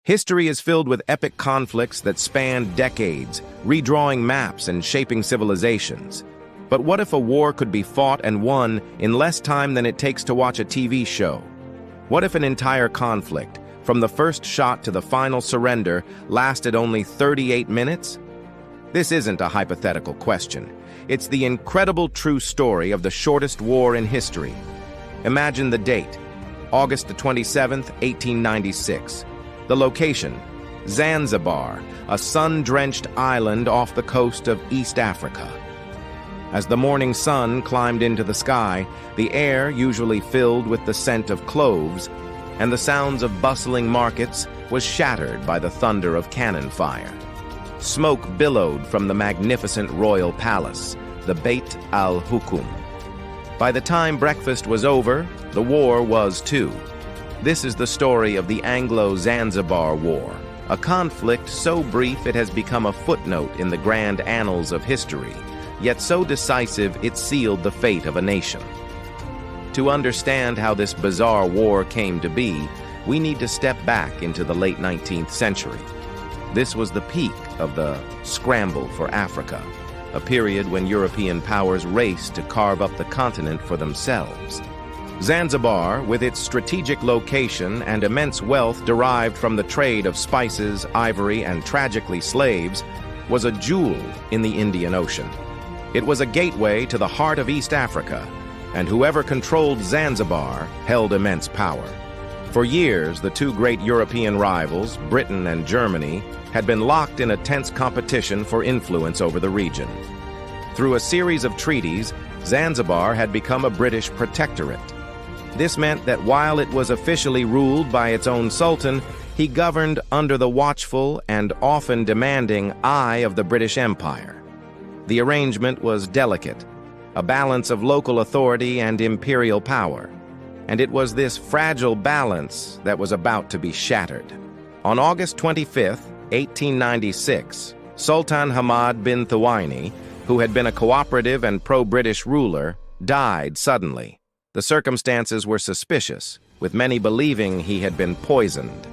History is filled with epic conflicts that span decades, redrawing maps and shaping civilizations. But what if a war could be fought and won in less time than it takes to watch a TV show? What if an entire conflict, from the first shot to the final surrender, lasted only 38 minutes? This isn't a hypothetical question. It's the incredible true story of the shortest war in history. Imagine the date, August the 27th, 1896. The location, Zanzibar, a sun-drenched island off the coast of East Africa. As the morning sun climbed into the sky, the air, usually filled with the scent of cloves, and the sounds of bustling markets, was shattered by the thunder of cannon fire. Smoke billowed from the magnificent royal palace, the Beit al-Hukum. By the time breakfast was over, the war was too. This is the story of the Anglo-Zanzibar War, a conflict so brief it has become a footnote in the grand annals of history, yet so decisive it sealed the fate of a nation. To understand how this bizarre war came to be, we need to step back into the late 19th century. This was the peak of the scramble for Africa, a period when European powers raced to carve up the continent for themselves. Zanzibar, with its strategic location and immense wealth derived from the trade of spices, ivory, and tragically slaves, was a jewel in the Indian Ocean. It was a gateway to the heart of East Africa, and whoever controlled Zanzibar held immense power. For years, the two great European rivals, Britain and Germany, had been locked in a tense competition for influence over the region. Through a series of treaties, Zanzibar had become a British protectorate. This meant that while it was officially ruled by its own sultan, he governed under the watchful and often demanding eye of the British Empire. The arrangement was delicate, a balance of local authority and imperial power, and it was this fragile balance that was about to be shattered. On August 25, 1896, Sultan Hamad bin Thuwaini, who had been a cooperative and pro-British ruler, died suddenly. The circumstances were suspicious, with many believing he had been poisoned.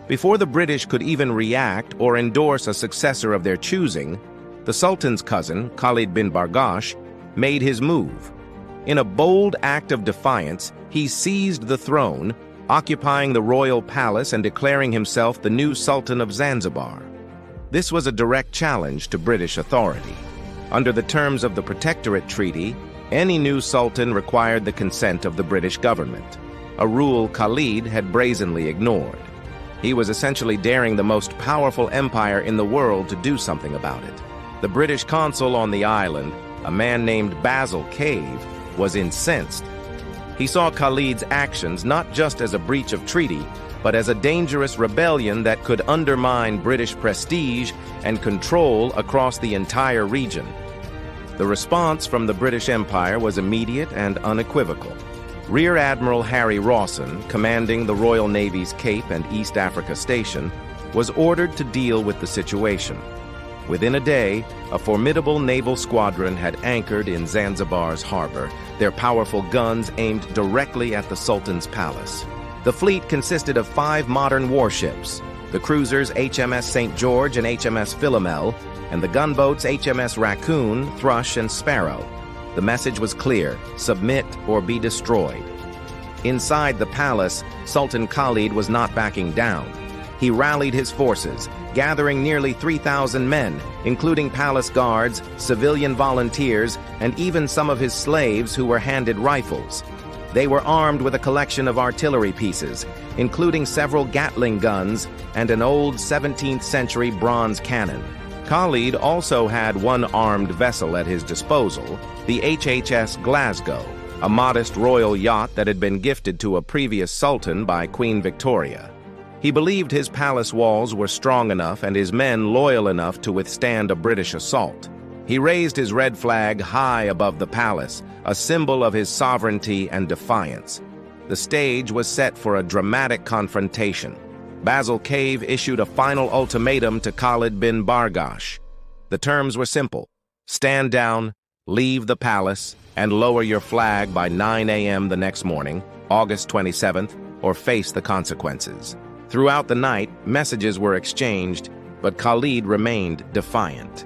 Before the British could even react or endorse a successor of their choosing, the Sultan's cousin, Khalid bin Bargash, made his move. In a bold act of defiance, he seized the throne, occupying the royal palace and declaring himself the new Sultan of Zanzibar. This was a direct challenge to British authority. Under the terms of the Protectorate Treaty, any new sultan required the consent of the British government, a rule Khalid had brazenly ignored. He was essentially daring the most powerful empire in the world to do something about it. The British consul on the island, a man named Basil Cave, was incensed. He saw Khalid's actions not just as a breach of treaty, but as a dangerous rebellion that could undermine British prestige and control across the entire region. The response from the British Empire was immediate and unequivocal. Rear Admiral Harry Rawson, commanding the Royal Navy's Cape and East Africa Station, was ordered to deal with the situation. Within a day, a formidable naval squadron had anchored in Zanzibar's harbor, their powerful guns aimed directly at the Sultan's palace. The fleet consisted of 5 modern warships, the cruisers HMS St. George and HMS Philomel, and the gunboats HMS Raccoon, Thrush, and Sparrow. The message was clear: submit or be destroyed. Inside the palace, Sultan Khalid was not backing down. He rallied his forces, gathering nearly 3,000 men, including palace guards, civilian volunteers, and even some of his slaves who were handed rifles. They were armed with a collection of artillery pieces, including several Gatling guns and an old 17th century bronze cannon. Khalid also had one armed vessel at his disposal, the HHS Glasgow, a modest royal yacht that had been gifted to a previous sultan by Queen Victoria. He believed his palace walls were strong enough and his men loyal enough to withstand a British assault. He raised his red flag high above the palace, a symbol of his sovereignty and defiance. The stage was set for a dramatic confrontation. Basil Cave issued a final ultimatum to Khalid bin Bargash. The terms were simple: stand down, leave the palace, and lower your flag by 9 a.m. the next morning, August 27th, or face the consequences. Throughout the night, messages were exchanged, but Khalid remained defiant.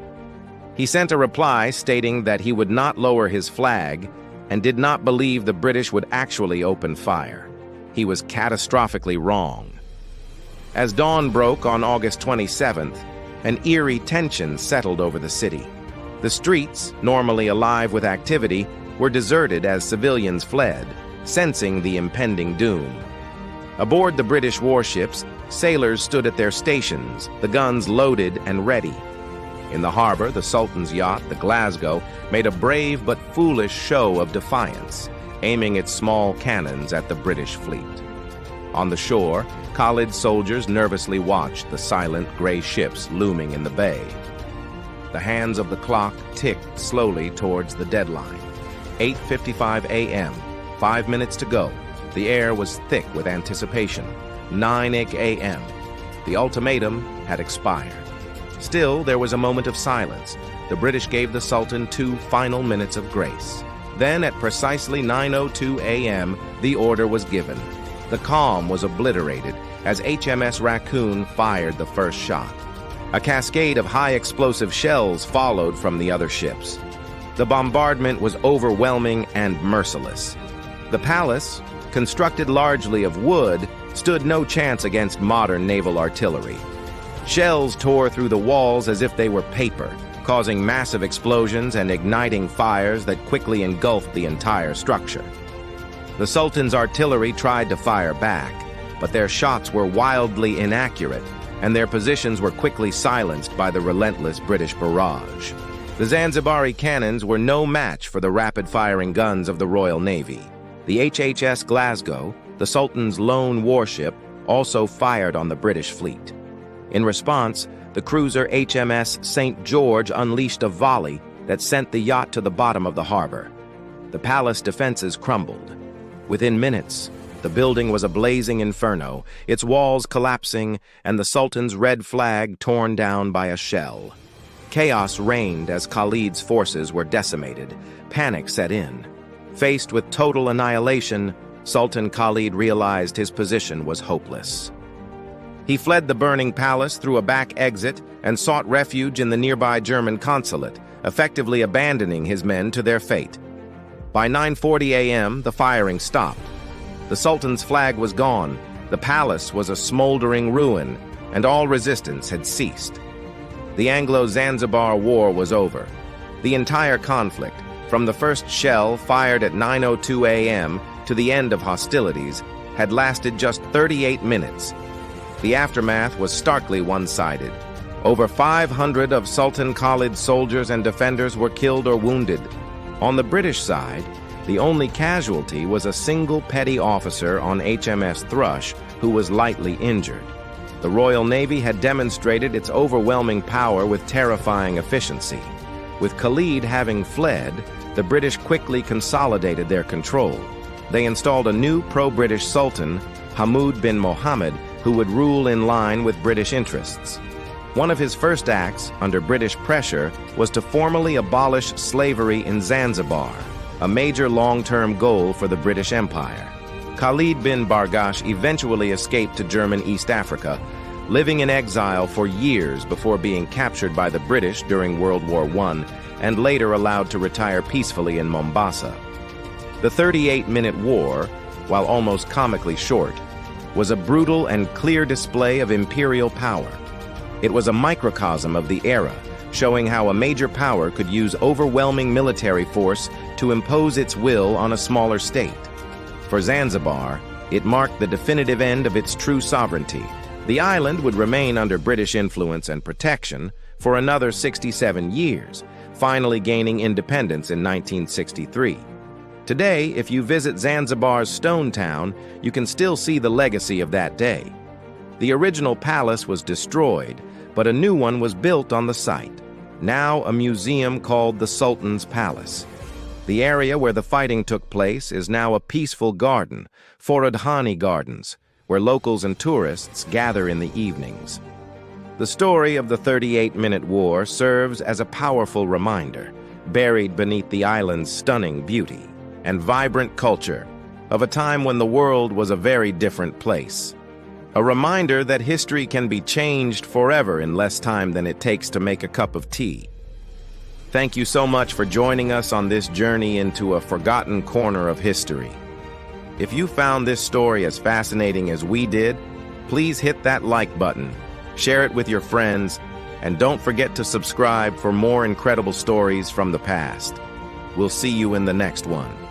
He sent a reply stating that he would not lower his flag and did not believe the British would actually open fire. He was catastrophically wrong. As dawn broke on August 27th, an eerie tension settled over the city. The streets, normally alive with activity, were deserted as civilians fled, sensing the impending doom. Aboard the British warships, sailors stood at their stations, the guns loaded and ready. In the harbor, the Sultan's yacht, the Glasgow, made a brave but foolish show of defiance, aiming its small cannons at the British fleet. On the shore, Khalid's soldiers nervously watched the silent gray ships looming in the bay. The hands of the clock ticked slowly towards the deadline. 8:55 a.m., 5 minutes to go. The air was thick with anticipation. 9 a.m. The ultimatum had expired. Still, there was a moment of silence. The British gave the Sultan 2 final minutes of grace. Then, at precisely 9:02 a.m., the order was given. The calm was obliterated as HMS Raccoon fired the first shot. A cascade of high-explosive shells followed from the other ships. The bombardment was overwhelming and merciless. The palace, constructed largely of wood, stood no chance against modern naval artillery. Shells tore through the walls as if they were paper, causing massive explosions and igniting fires that quickly engulfed the entire structure. The Sultan's artillery tried to fire back, but their shots were wildly inaccurate, and their positions were quickly silenced by the relentless British barrage. The Zanzibari cannons were no match for the rapid-firing guns of the Royal Navy. The HHS Glasgow, the Sultan's lone warship, also fired on the British fleet. In response, the cruiser HMS St. George unleashed a volley that sent the yacht to the bottom of the harbor. The palace defenses crumbled. Within minutes, the building was a blazing inferno, its walls collapsing, and the Sultan's red flag torn down by a shell. Chaos reigned as Khalid's forces were decimated. Panic set in. Faced with total annihilation, Sultan Khalid realized his position was hopeless. He fled the burning palace through a back exit and sought refuge in the nearby German consulate, effectively abandoning his men to their fate. By 9:40 a.m., the firing stopped. The Sultan's flag was gone, the palace was a smoldering ruin, and all resistance had ceased. The Anglo-Zanzibar War was over. The entire conflict, from the first shell fired at 9:02 a.m. to the end of hostilities, had lasted just 38 minutes. The aftermath was starkly one-sided. Over 500 of Sultan Khalid's soldiers and defenders were killed or wounded. On the British side, the only casualty was a single petty officer on HMS Thrush who was lightly injured. The Royal Navy had demonstrated its overwhelming power with terrifying efficiency. With Khalid having fled, the British quickly consolidated their control. They installed a new pro-British Sultan, Hamud bin Mohammed, who would rule in line with British interests. One of his first acts, under British pressure, was to formally abolish slavery in Zanzibar, a major long-term goal for the British Empire. Khalid bin Bargash eventually escaped to German East Africa, living in exile for years before being captured by the British during World War I and later allowed to retire peacefully in Mombasa. The 38-minute war, while almost comically short, was a brutal and clear display of imperial power. It was a microcosm of the era, showing how a major power could use overwhelming military force to impose its will on a smaller state. For Zanzibar, it marked the definitive end of its true sovereignty. The island would remain under British influence and protection for another 67 years, finally gaining independence in 1963. Today, if you visit Zanzibar's Stone Town, you can still see the legacy of that day. The original palace was destroyed, but a new one was built on the site, now a museum called the Sultan's Palace. The area where the fighting took place is now a peaceful garden, Forodhani Gardens, where locals and tourists gather in the evenings. The story of the 38-minute war serves as a powerful reminder, buried beneath the island's stunning beauty and vibrant culture, of a time when the world was a very different place. A reminder that history can be changed forever in less time than it takes to make a cup of tea. Thank you so much for joining us on this journey into a forgotten corner of history. If you found this story as fascinating as we did, please hit that like button, share it with your friends, and don't forget to subscribe for more incredible stories from the past. We'll see you in the next one.